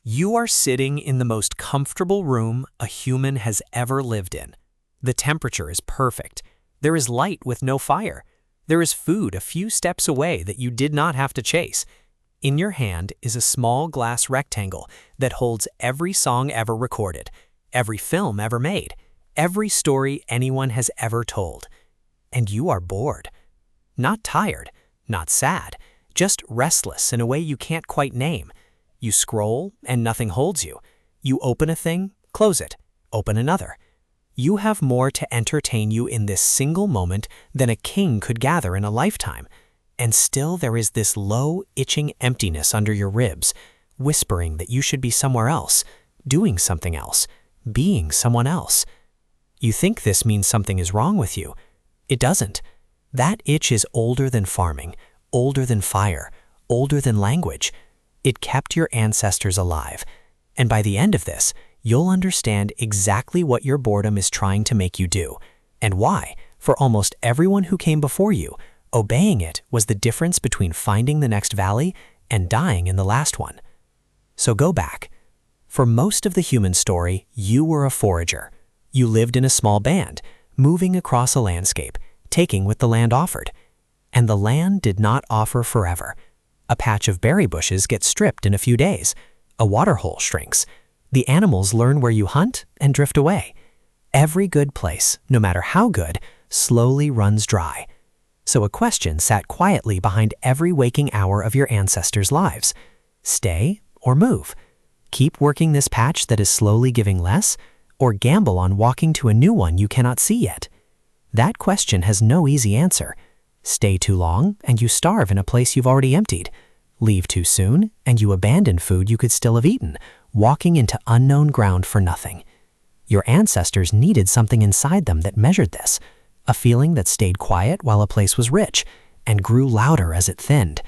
You are sitting in the most comfortable room a human has ever lived in. The temperature is perfect. There is light with no fire. There is food a few steps away that you did not have to chase. In your hand is a small glass rectangle that holds every song ever recorded, every film ever made, every story anyone has ever told. And you are bored. Not tired, not sad, just restless in a way you can't quite name. You scroll and nothing holds you. You open a thing, close it, open another. You have more to entertain you in this single moment than a king could gather in a lifetime. And still there is this low, itching emptiness under your ribs, whispering that you should be somewhere else, doing something else, being someone else. You think this means something is wrong with you. It doesn't. That itch is older than farming, older than fire, older than language. It kept your ancestors alive. And by the end of this, you'll understand exactly what your boredom is trying to make you do, and why, for almost everyone who came before you, obeying it was the difference between finding the next valley and dying in the last one. So go back. For most of the human story, you were a forager. You lived in a small band, moving across a landscape, taking what the land offered. And the land did not offer forever. A patch of berry bushes gets stripped in a few days. A waterhole shrinks. The animals learn where you hunt and drift away. Every good place, no matter how good, slowly runs dry. So a question sat quietly behind every waking hour of your ancestors' lives. Stay or move? Keep working this patch that is slowly giving less, or gamble on walking to a new one you cannot see yet? That question has no easy answer. Stay too long, and you starve in a place you've already emptied. Leave too soon, and you abandon food you could still have eaten, walking into unknown ground for nothing. Your ancestors needed something inside them that measured this, a feeling that stayed quiet while a place was rich, and grew louder as it thinned,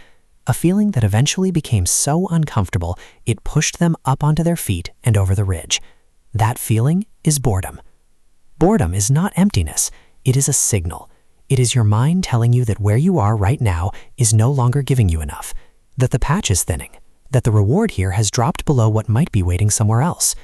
a feeling that eventually became so uncomfortable it pushed them up onto their feet and over the ridge. That feeling is boredom. Boredom is not emptiness, it is a signal. It is your mind telling you that where you are right now is no longer giving you enough, that the patch is thinning, that the reward here has dropped below what might be waiting somewhere else.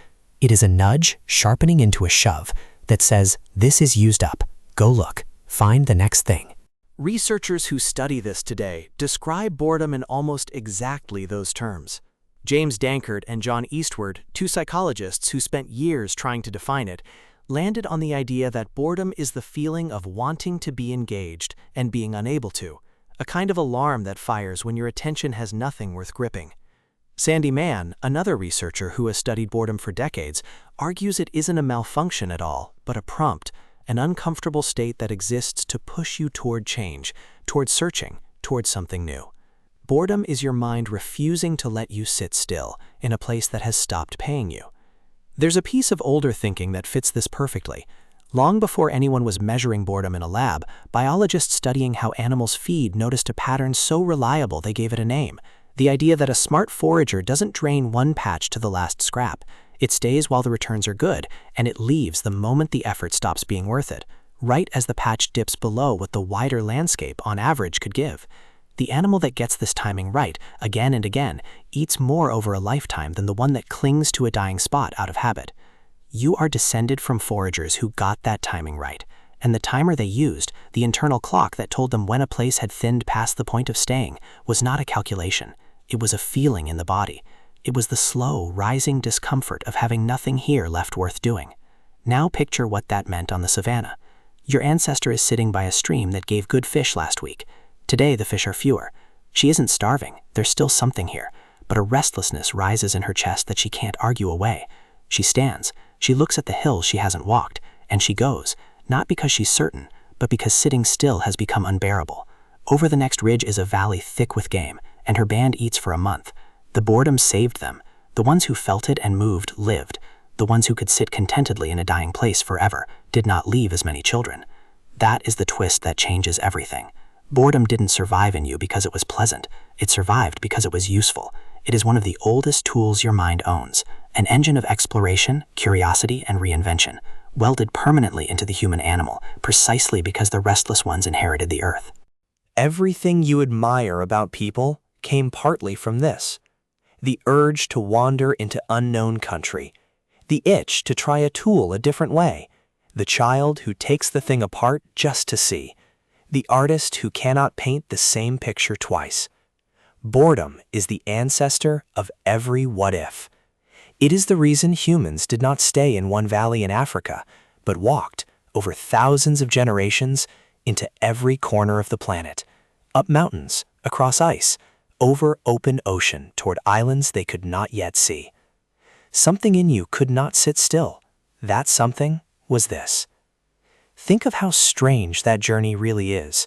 It is a nudge sharpening into a shove that says, this is used up. Go look. Find the next thing. Researchers who study this today describe boredom in almost exactly those terms. James Dankert and John Eastward, two psychologists who spent years trying to define it, landed on the idea that boredom is the feeling of wanting to be engaged and being unable to, a kind of alarm that fires when your attention has nothing worth gripping. Sandy Mann, another researcher who has studied boredom for decades, argues it isn't a malfunction at all, but a prompt, an uncomfortable state that exists to push you toward change, toward searching, toward something new. Boredom is your mind refusing to let you sit still in a place that has stopped paying you. There's a piece of older thinking that fits this perfectly. Long before anyone was measuring boredom in a lab, biologists studying how animals feed noticed a pattern so reliable they gave it a name. The idea that a smart forager doesn't drain one patch to the last scrap. It stays while the returns are good, and it leaves the moment the effort stops being worth it, right as the patch dips below what the wider landscape on average could give. The animal that gets this timing right, again and again, eats more over a lifetime than the one that clings to a dying spot out of habit. You are descended from foragers who got that timing right, and the timer they used, the internal clock that told them when a place had thinned past the point of staying, was not a calculation. It was a feeling in the body. It was the slow, rising discomfort of having nothing here left worth doing. Now picture what that meant on the savannah. Your ancestor is sitting by a stream that gave good fish last week. Today the fish are fewer. She isn't starving, there's still something here, but a restlessness rises in her chest that she can't argue away. She stands, she looks at the hills she hasn't walked, and she goes, not because she's certain, but because sitting still has become unbearable. Over the next ridge is a valley thick with game, and her band eats for a month. The boredom saved them. The ones who felt it and moved lived. The ones who could sit contentedly in a dying place forever did not leave as many children. That is the twist that changes everything. Boredom didn't survive in you because it was pleasant. It survived because it was useful. It is one of the oldest tools your mind owns, an engine of exploration, curiosity, and reinvention, welded permanently into the human animal, precisely because the restless ones inherited the earth. Everything you admire about people came partly from this. the urge to wander into unknown country, the itch to try a tool a different way, the child who takes the thing apart just to see, the artist who cannot paint the same picture twice. Boredom is the ancestor of every what-if. It is the reason humans did not stay in one valley in Africa, but walked, over thousands of generations, into every corner of the planet, up mountains, across ice, over open ocean toward islands they could not yet see. Something in you could not sit still. That something was this. Think of how strange that journey really is.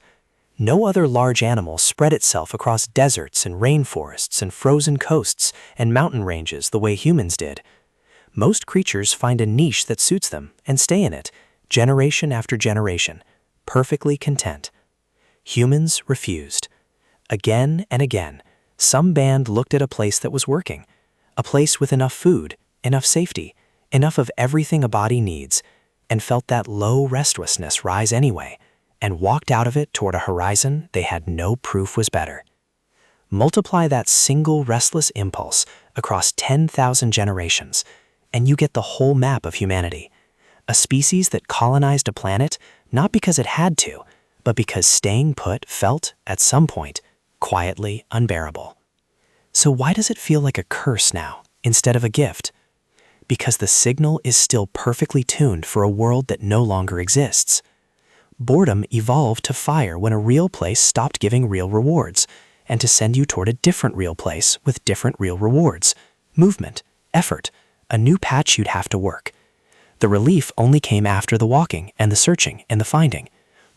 No other large animal spread itself across deserts and rainforests and frozen coasts and mountain ranges the way humans did. Most creatures find a niche that suits them and stay in it, generation after generation, perfectly content. Humans refused. Again and again, some band looked at a place that was working, a place with enough food, enough safety, enough of everything a body needs, and felt that low restlessness rise anyway, and walked out of it toward a horizon they had no proof was better. Multiply that single restless impulse across 10,000 generations, and you get the whole map of humanity. A species that colonized a planet not because it had to, but because staying put felt, at some point, quietly unbearable. So why does it feel like a curse now, instead of a gift? Because the signal is still perfectly tuned for a world that no longer exists. Boredom evolved to fire when a real place stopped giving real rewards, and to send you toward a different real place with different real rewards. Movement, effort, a new patch you'd have to work. The relief only came after the walking and the searching and the finding.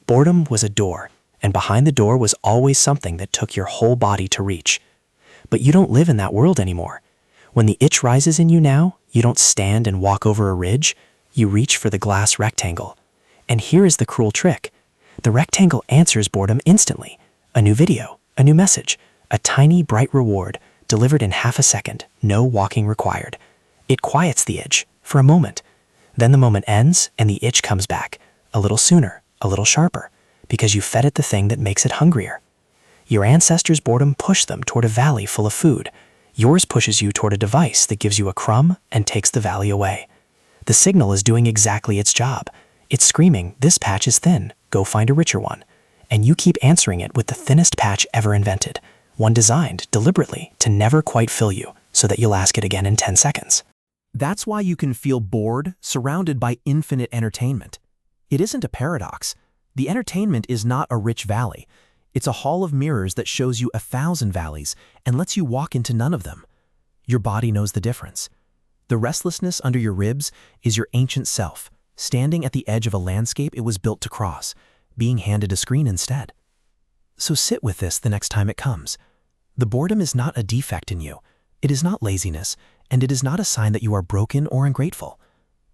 Boredom was a door, and behind the door was always something that took your whole body to reach. But you don't live in that world anymore. When the itch rises in you now, you don't stand and walk over a ridge, you reach for the glass rectangle. And here is the cruel trick. The rectangle answers boredom instantly. A new video, a new message, a tiny bright reward delivered in half a second, no walking required. It quiets the itch for a moment. Then the moment ends and the itch comes back, a little sooner, a little sharper, because you fed it the thing that makes it hungrier. Your ancestors' boredom pushed them toward a valley full of food. Yours pushes you toward a device that gives you a crumb and takes the valley away. The signal is doing exactly its job. It's screaming, this patch is thin, go find a richer one. And you keep answering it with the thinnest patch ever invented, one designed deliberately to never quite fill you, so that you'll ask it again in 10 seconds. That's why you can feel bored, surrounded by infinite entertainment. It isn't a paradox. The entertainment is not a rich valley. It's a hall of mirrors that shows you 1,000 valleys and lets you walk into none of them. Your body knows the difference. The restlessness under your ribs is your ancient self, standing at the edge of a landscape it was built to cross, being handed a screen instead. So sit with this the next time it comes. The boredom is not a defect in you. It is not laziness, and it is not a sign that you are broken or ungrateful.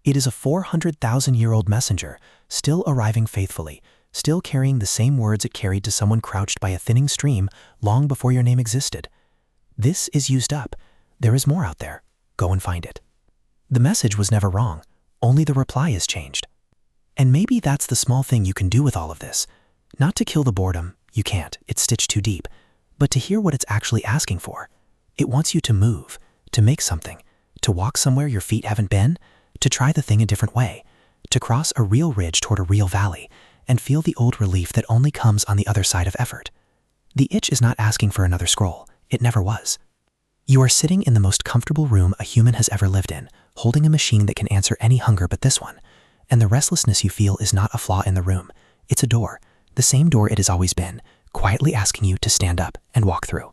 It is a 400,000-year-old messenger, still arriving faithfully, still carrying the same words it carried to someone crouched by a thinning stream long before your name existed. This is used up. There is more out there. Go and find it. The message was never wrong. Only the reply is changed. And maybe that's the small thing you can do with all of this. Not to kill the boredom, you can't, it's stitched too deep, but to hear what it's actually asking for. It wants you to move, to make something, to walk somewhere your feet haven't been, to try the thing a different way, to cross a real ridge toward a real valley, and feel the old relief that only comes on the other side of effort. The itch is not asking for another scroll. It never was. You are sitting in the most comfortable room a human has ever lived in, holding a machine that can answer any hunger but this one. And the restlessness you feel is not a flaw in the room. It's a door, the same door it has always been, quietly asking you to stand up and walk through.